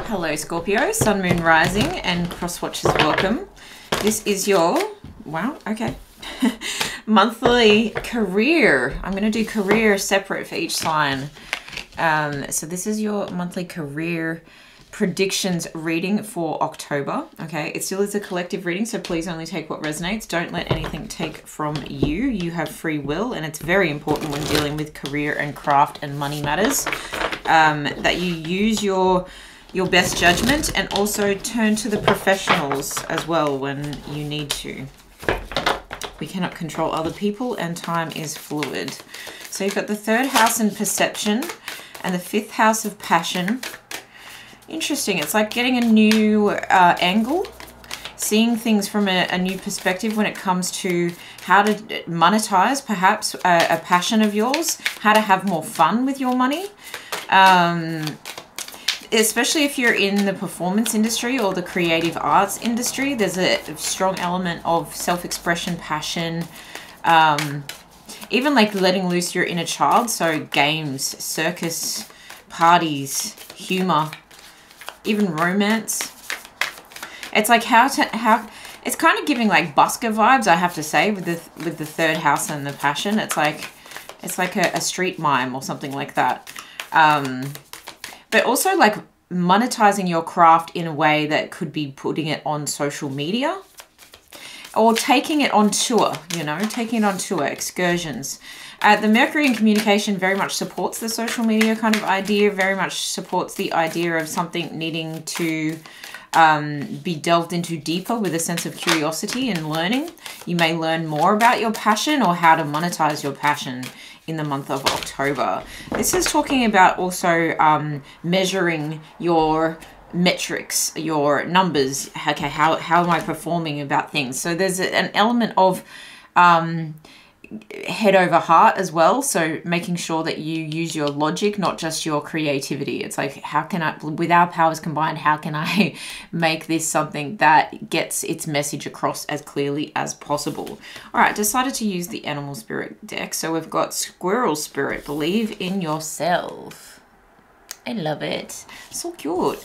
Hello Scorpio, Sun, Moon, Rising and Cross Watchers, welcome. This is your, wow, okay, monthly career. I'm going to do career separate for each sign. So this is your monthly career predictions reading for October. Okay, it still is a collective reading, so please only take what resonates. Don't let anything take from you. You have free will, and it's very important when dealing with career and craft and money matters that you use your best judgment and also turn to the professionals as well when you need to. We cannot control other people and time is fluid. So you've got the third house in perception and the fifth house of passion. Interesting. It's like getting a new angle, seeing things from a new perspective when it comes to how to monetize perhaps a passion of yours, how to have more fun with your money. Especially if you're in the performance industry or the creative arts industry, there's a strong element of self-expression, passion, even like letting loose your inner child. So games, circus, parties, humor, even romance. It's like it's kind of giving like busker vibes, I have to say, with the third house and the passion. It's like a street mime or something like that. But also like monetizing your craft in a way that could be putting it on social media or taking it on tour, you know, taking it on tour, excursions. The Mercury in communication very much supports the social media kind of idea, very much supports the idea of something needing to be delved into deeper with a sense of curiosity and learning. You may learn more about your passion or how to monetize your passion in the month of October. This is talking about also measuring your metrics, your numbers. Okay, how am I performing about things? So there's an element of head over heart as well. So making sure that you use your logic, not just your creativity. It's like, how can I, with our powers combined, how can I make this something that gets its message across as clearly as possible? All right, decided to use the animal spirit deck. So we've got squirrel spirit, believe in yourself. I love it. So cute.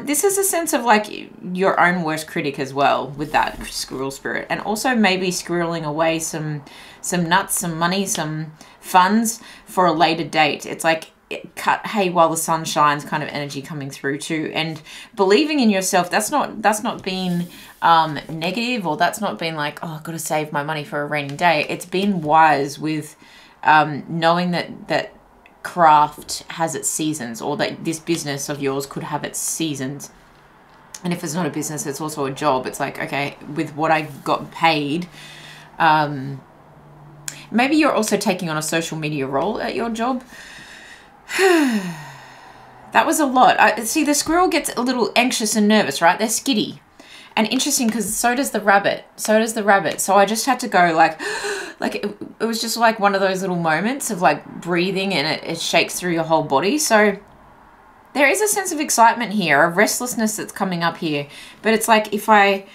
This is a sense of like your own worst critic as well with that squirrel spirit, and also maybe squirreling away some nuts, some money, some funds for a later date. It's like cut hay while the sun shines kind of energy coming through too. And believing in yourself, that's not being negative, or that's not being like, oh, I've got to save my money for a rainy day. It's being wise with knowing that craft has its seasons, or that this business of yours could have its seasons. And if it's not a business, it's also a job. It's like, okay, with what I got paid, maybe you're also taking on a social media role at your job. That was a lot. See, the squirrel gets a little anxious and nervous, right? They're skitty. And interesting because so does the rabbit. So does the rabbit. So I just had to go like it was just like one of those little moments of like breathing, and it shakes through your whole body. So there is a sense of excitement here, of restlessness that's coming up here. But it's like if I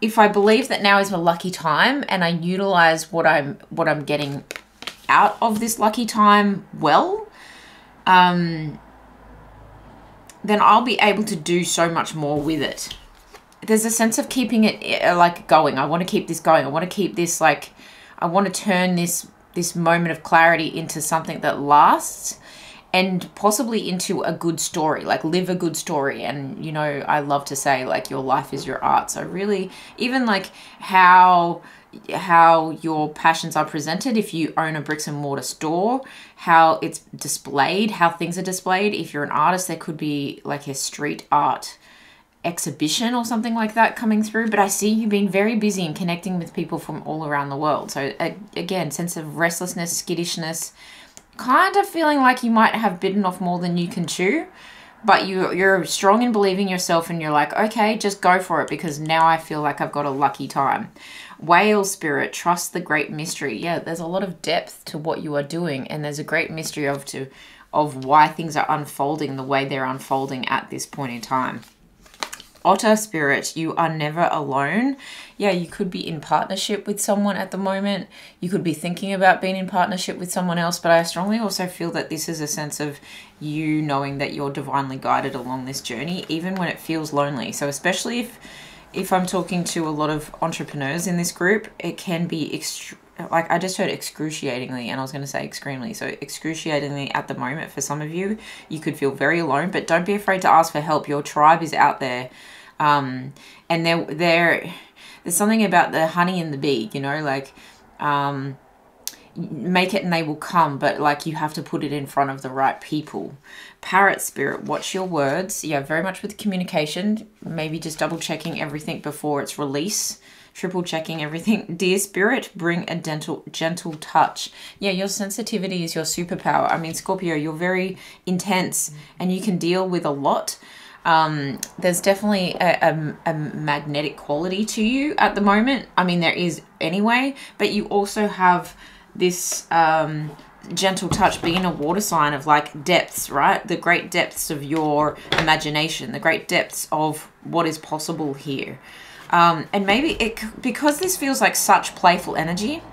believe that now is a lucky time and I utilize what I'm getting out of this lucky time well, then I'll be able to do so much more with it. There's a sense of keeping it like going. I want to keep this going. I want to keep this like, I want to turn this moment of clarity into something that lasts, and possibly into a good story, like live a good story. And, you know, I love to say like your life is your art. So really, even like how your passions are presented, if you own a bricks and mortar store, how it's displayed, how things are displayed. If you're an artist, there could be like a street art exhibition or something like that coming through. But I see you being very busy and connecting with people from all around the world. So again, sense of restlessness, skittishness, kind of feeling like you might have bitten off more than you can chew, but you're strong in believing yourself, and you're like, okay, just go for it, because now I feel like I've got a lucky time. Whale spirit, trust the great mystery. Yeah, there's a lot of depth to what you are doing, and there's a great mystery of why things are unfolding the way they're unfolding at this point in time. Otter spirit, you are never alone. Yeah, you could be in partnership with someone at the moment. You could be thinking about being in partnership with someone else, but I strongly also feel that this is a sense of you knowing that you're divinely guided along this journey, even when it feels lonely. So especially if I'm talking to a lot of entrepreneurs in this group, it can be like I just heard excruciatingly, and I was going to say extremely. So excruciatingly at the moment for some of you, you could feel very alone, but don't be afraid to ask for help. Your tribe is out there. And there's something about the honey and the bee, you know, like, make it and they will come, but like you have to put it in front of the right people. Parrot spirit, watch your words. Yeah, very much with communication, maybe just double checking everything before its release, triple checking everything. Deer spirit, bring a gentle touch. Yeah, your sensitivity is your superpower. I mean, Scorpio, you're very intense and you can deal with a lot. There's definitely a magnetic quality to you at the moment. I mean, there is anyway, but you also have this gentle touch, being a water sign of like depths, right? The great depths of your imagination, the great depths of what is possible here. And maybe because this feels like such playful energy,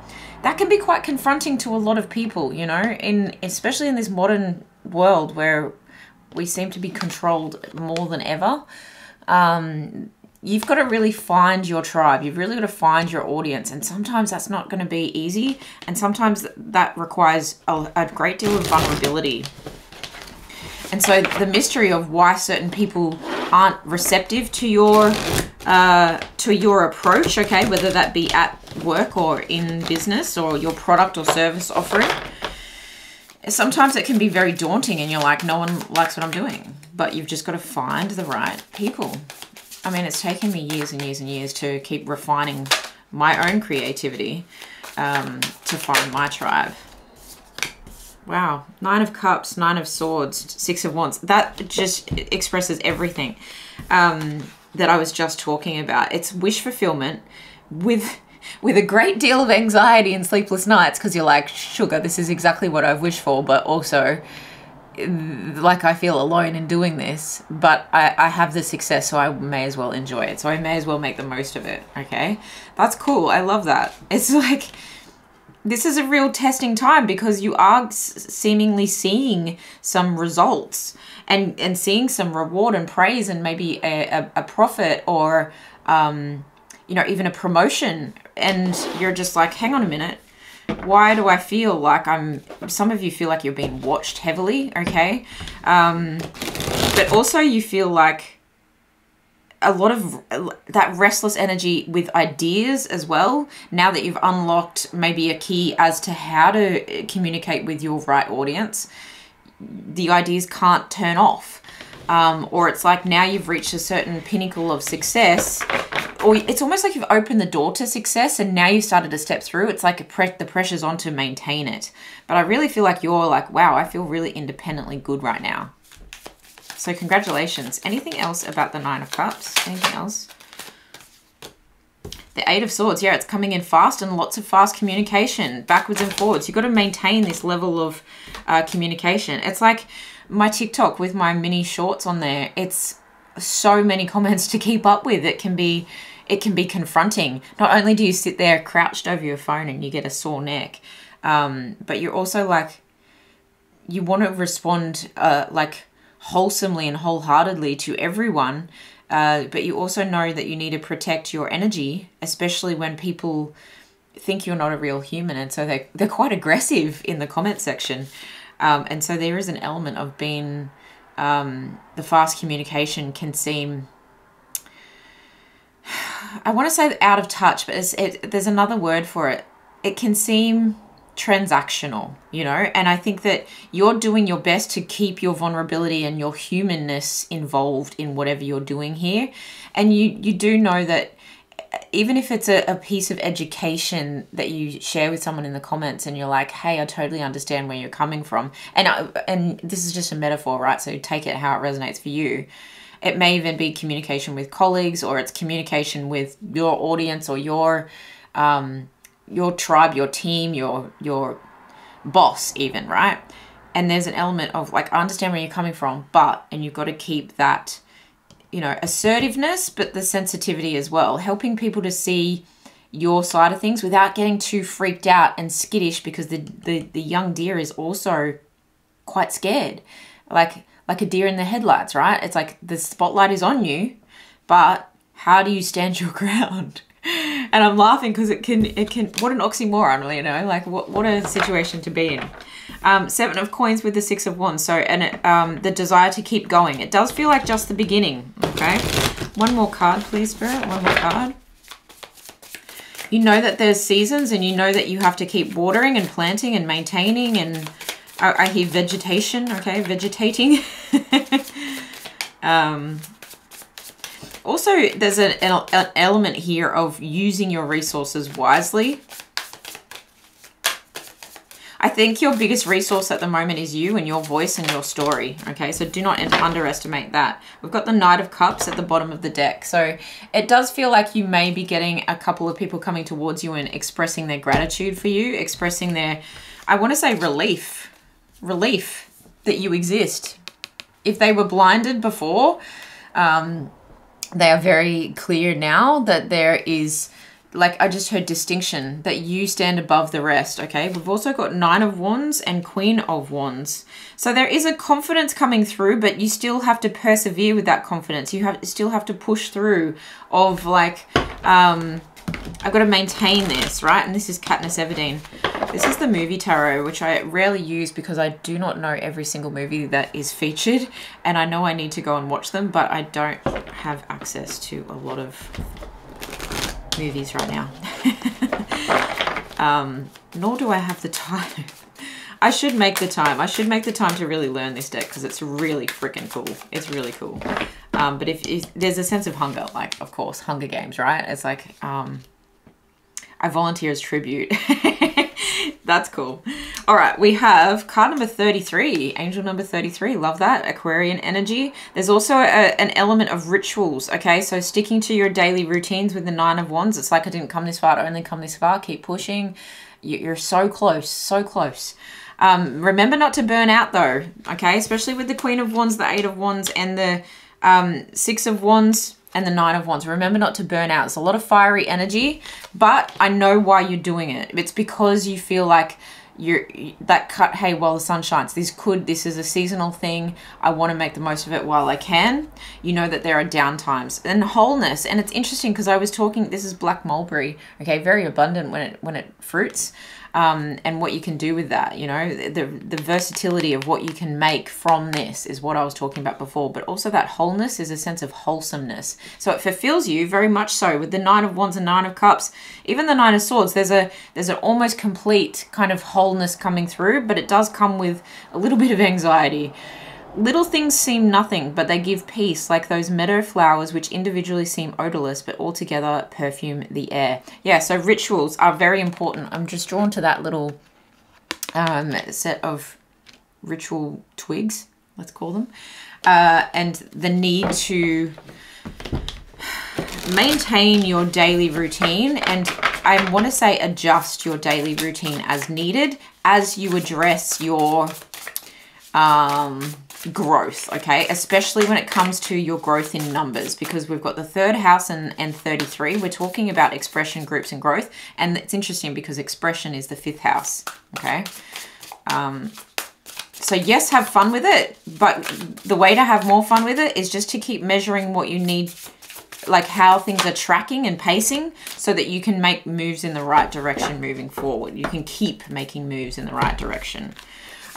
that can be quite confronting to a lot of people, you know, especially in this modern world where we seem to be controlled more than ever. You've got to really find your tribe. You've really got to find your audience. And sometimes that's not going to be easy. And sometimes that requires a great deal of vulnerability. And so the mystery of why certain people aren't receptive to your approach, okay, whether that be at work or in business or your product or service offering, sometimes it can be very daunting and you're like, no one likes what I'm doing. But you've just got to find the right people. I mean, it's taken me years and years and years to keep refining my own creativity to find my tribe. Wow. 9 of Cups, 9 of Swords, 6 of Wands. That just expresses everything that I was just talking about. It's wish fulfillment with a great deal of anxiety and sleepless nights because you're like, sugar, this is exactly what I've wished for, but also like I feel alone in doing this, but I have the success, so I may as well enjoy it. So I may as well make the most of it, okay? That's cool. I love that. It's like, this is a real testing time because you are seemingly seeing some results and seeing some reward and praise and maybe a profit or, you know, even a promotion. And you're just like, hang on a minute. Why do I feel like some of you feel like you're being watched heavily, okay? But also you feel like a lot of that restless energy with ideas as well. Now that you've unlocked maybe a key as to how to communicate with your right audience, the ideas can't turn off. Or it's like now you've reached a certain pinnacle of success, or it's almost like you've opened the door to success and now you started to step through. It's like the pressure's on to maintain it. But I really feel like you're like, wow, I feel really independently good right now. So congratulations. Anything else about the 9 of Cups? Anything else? The 8 of Swords. Yeah, it's coming in fast and lots of fast communication, backwards and forwards. You've got to maintain this level of communication. It's like my TikTok with my mini shorts on there. It's so many comments to keep up with. It can be confronting. Not only do you sit there crouched over your phone and you get a sore neck, but you're also like, you want to respond like wholesomely and wholeheartedly to everyone, but you also know that you need to protect your energy, especially when people think you're not a real human, and so they're quite aggressive in the comment section. And so there is an element of being, the fast communication can seem, I want to say out of touch, but there's another word for it. It can seem transactional, you know, and I think that you're doing your best to keep your vulnerability and your humanness involved in whatever you're doing here. And you do know that even if it's a piece of education that you share with someone in the comments and you're like, hey, I totally understand where you're coming from. And this is just a metaphor, right? So take it how it resonates for you. It may even be communication with colleagues, or it's communication with your audience or your tribe, your team, your boss even, right? And there's an element of like, I understand where you're coming from, and you've got to keep that you know, assertiveness, but the sensitivity as well, helping people to see your side of things without getting too freaked out and skittish, because the young deer is also quite scared, like a deer in the headlights, right? It's like the spotlight is on you, but how do you stand your ground? And I'm laughing because it can, what an oxymoron, you know, like what a situation to be in. 7 of coins with the 6 of wands. So, and the desire to keep going. It does feel like just the beginning, okay? One more card, please, Spirit. One more card. You know that there's seasons, and you know that you have to keep watering and planting and maintaining, and I hear vegetation, okay? Vegetating. Also, there's an element here of using your resources wisely. I think your biggest resource at the moment is you and your voice and your story, okay? So do not underestimate that. We've got the Knight of Cups at the bottom of the deck. So it does feel like you may be getting a couple of people coming towards you and expressing their gratitude for you, expressing their, I want to say relief that you exist. If they were blinded before, they are very clear now that there is, like I just heard distinction, that you stand above the rest, okay? We've also got 9 of Wands and Queen of Wands. So there is a confidence coming through, but you still have to persevere with that confidence. You still have to push through of like, I've got to maintain this, right? And this is Katniss Everdeen. This is the movie tarot, which I rarely use because I do not know every single movie that is featured. And I know I need to go and watch them, but I don't have access to a lot of movies right now. Nor do I have the time. I should make the time. I should make the time to really learn this deck because it's really freaking cool. It's really cool. But if there's a sense of hunger, like, of course, Hunger Games, right? It's like, I volunteer as tribute. That's cool. All right, we have card number 33, angel number 33. Love that. Aquarian energy. There's also an element of rituals, okay? So sticking to your daily routines with the 9 of Wands. It's like I didn't come this far to only come this far. Keep pushing. You're so close, so close. Remember not to burn out though, okay? Especially with the Queen of Wands, the 8 of Wands, and the 6 of Wands and the 9 of Wands. Remember not to burn out. It's a lot of fiery energy, but I know why you're doing it. It's because you feel like hey, while the sun shines. This is a seasonal thing. I want to make the most of it while I can. You know that there are down times and wholeness. And it's interesting because I was talking, this is black mulberry, okay, very abundant when it fruits. And what you can do with that, you know, the versatility of what you can make from this is what I was talking about before. But also that wholeness is a sense of wholesomeness. So it fulfills you very much so with the 9 of Wands and 9 of Cups. Even the 9 of Swords, there's an almost complete kind of wholeness coming through, but it does come with a little bit of anxiety. Little things seem nothing, but they give peace, like those meadow flowers which individually seem odorless, but altogether perfume the air. Yeah, so rituals are very important. I'm just drawn to that little set of ritual twigs, let's call them, and the need to maintain your daily routine, and I want to say adjust your daily routine as needed as you address your growth, okay, especially when it comes to your growth in numbers, because we've got the 3rd house and 33. We're talking about expression, groups, and growth, and it's interesting because expression is the 5th house, okay. So yes, have fun with it, but the way to have more fun with it is just to keep measuring what you need, like how things are tracking and pacing, so that you can make moves in the right direction moving forward. You can keep making moves in the right direction.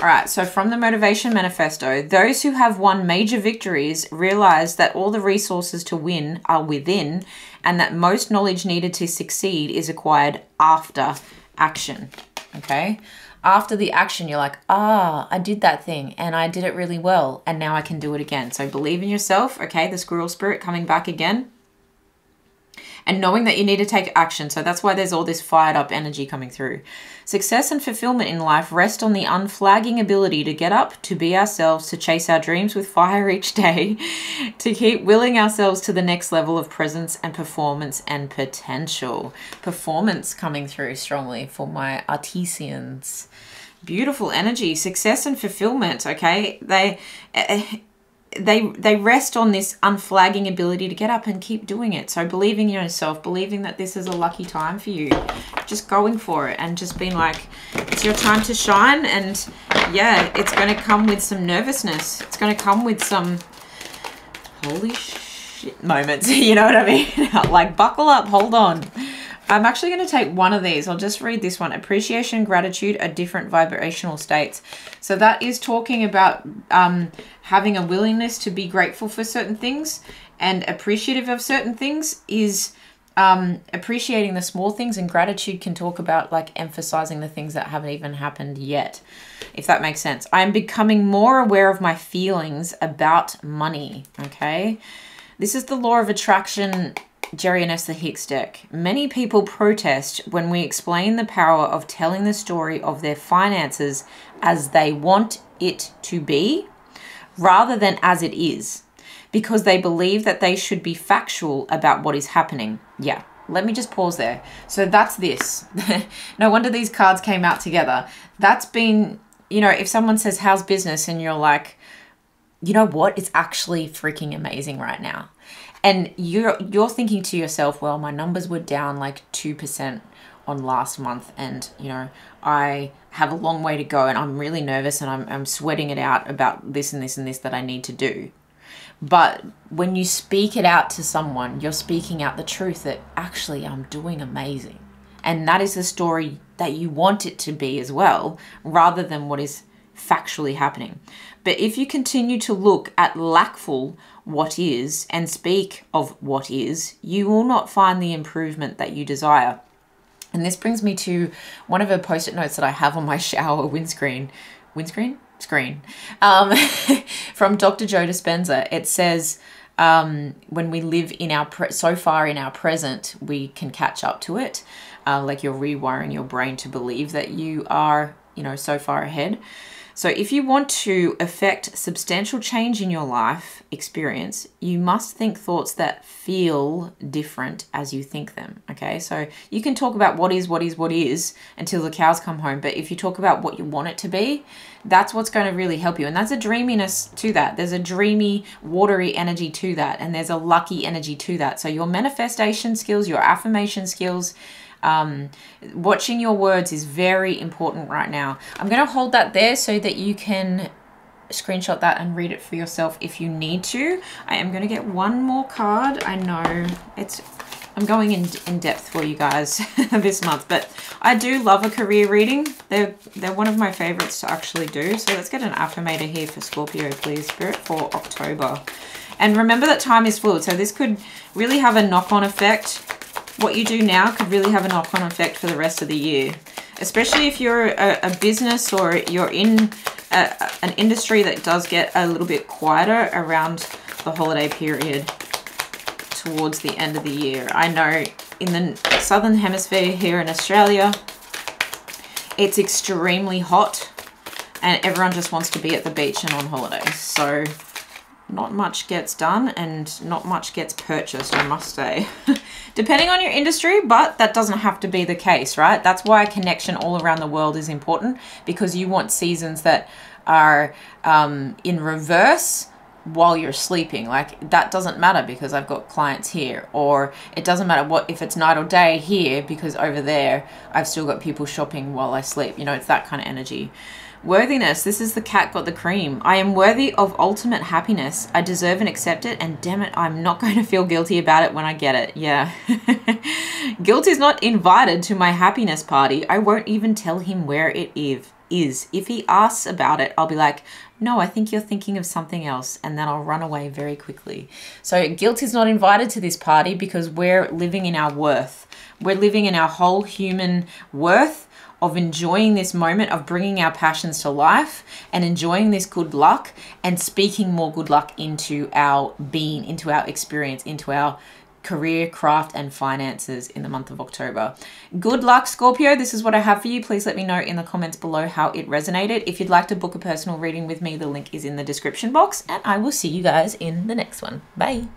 All right, so from the Motivation Manifesto, those who have won major victories realize that all the resources to win are within, and that most knowledge needed to succeed is acquired after action, okay? After the action, you're like, I did that thing and I did it really well, and now I can do it again. So believe in yourself, okay? The squirrel spirit coming back again. And knowing that you need to take action. So that's why there's all this fired up energy coming through. Success and fulfillment in life rest on the unflagging ability to get up, to be ourselves, to chase our dreams with fire each day, to keep willing ourselves to the next level of presence and performance and potential. Performance coming through strongly for my artisans. Beautiful energy, success and fulfillment, okay? they rest on this unflagging ability to get up and keep doing it. So believing in yourself, believing that this is a lucky time for you, just going for it and just being like, it's your time to shine. And yeah, it's going to come with some nervousness. It's going to come with some holy shit moments. You know what I mean? Like, buckle up, hold on. I'm actually going to take one of these. I'll just read this one. Appreciation, gratitude are different vibrational states. So that is talking about having a willingness to be grateful for certain things, and appreciative of certain things is appreciating the small things, and gratitude can talk about like emphasizing the things that haven't even happened yet, if that makes sense. I'm becoming more aware of my feelings about money. Okay. This is the law of attraction, Jerry and Esther Hicks deck. Many people protest when we explain the power of telling the story of their finances as they want it to be rather than as it is, because they believe that they should be factual about what is happening. Yeah, let me just pause there. So that's this. No wonder these cards came out together. That's been, you know, if someone says, how's business? And you're like, you know what? It's actually freaking amazing right now. And you're thinking to yourself, well, my numbers were down like 2% on last month, and you know, I have a long way to go, and I'm really nervous, and I'm sweating it out about this and this and this that I need to do. But when you speak it out to someone, you're speaking out the truth that actually I'm doing amazing. And that is the story that you want it to be as well, rather than what is factually happening. But if you continue to look at lackful what is and speak of what is, you will not find the improvement that you desire. And this brings me to one of the post-it notes that I have on my shower screen, from Dr. Joe Dispenza. It says, when we live in our so far in our present, we can catch up to it. Like you're rewiring your brain to believe that you are, you know, so far ahead. So if you want to affect substantial change in your life experience, you must think thoughts that feel different as you think them. Okay, so you can talk about what is until the cows come home. But if you talk about what you want it to be, that's what's going to really help you. And that's a dreaminess to that. There's a dreamy, watery energy to that. And there's a lucky energy to that. So your manifestation skills, your affirmation skills, watching your words is very important right now. I'm going to hold that there so that you can screenshot that and read it for yourself if you need to. I am going to get one more card. I know I'm going in depth for you guys this month, but I do love a career reading. They're one of my favorites to actually do. So let's get an affirmator here for Scorpio, please, Spirit, for October. And remember that time is fluid, so this could really have a knock-on effect. What you do now could really have a knock-on effect for the rest of the year, especially if you're a business or you're in an industry that does get a little bit quieter around the holiday period towards the end of the year. I know in the southern hemisphere here in Australia, it's extremely hot and everyone just wants to be at the beach and on holidays. So not much gets done and not much gets purchased, I must say. Depending on your industry, but that doesn't have to be the case, right? That's why connection all around the world is important, because you want seasons that are in reverse while you're sleeping. Like, that doesn't matter because I've got clients here, or it doesn't matter what if it's night or day here, because over there I've still got people shopping while I sleep. You know, it's that kind of energy. Worthiness. This is the cat got the cream. I am worthy of ultimate happiness. I deserve and accept it, and damn it, I'm not going to feel guilty about it when I get it. Yeah. Guilt is not invited to my happiness party. I won't even tell him where it is. If he asks about it, I'll be like, no, I think you're thinking of something else, and then I'll run away very quickly. So guilt is not invited to this party because we're living in our worth. We're living in our whole human worth of enjoying this moment of bringing our passions to life and enjoying this good luck and speaking more good luck into our being, into our experience, into our career, craft, and finances in the month of October. Good luck, Scorpio. This is what I have for you. Please let me know in the comments below how it resonated. If you'd like to book a personal reading with me, the link is in the description box, and I will see you guys in the next one. Bye.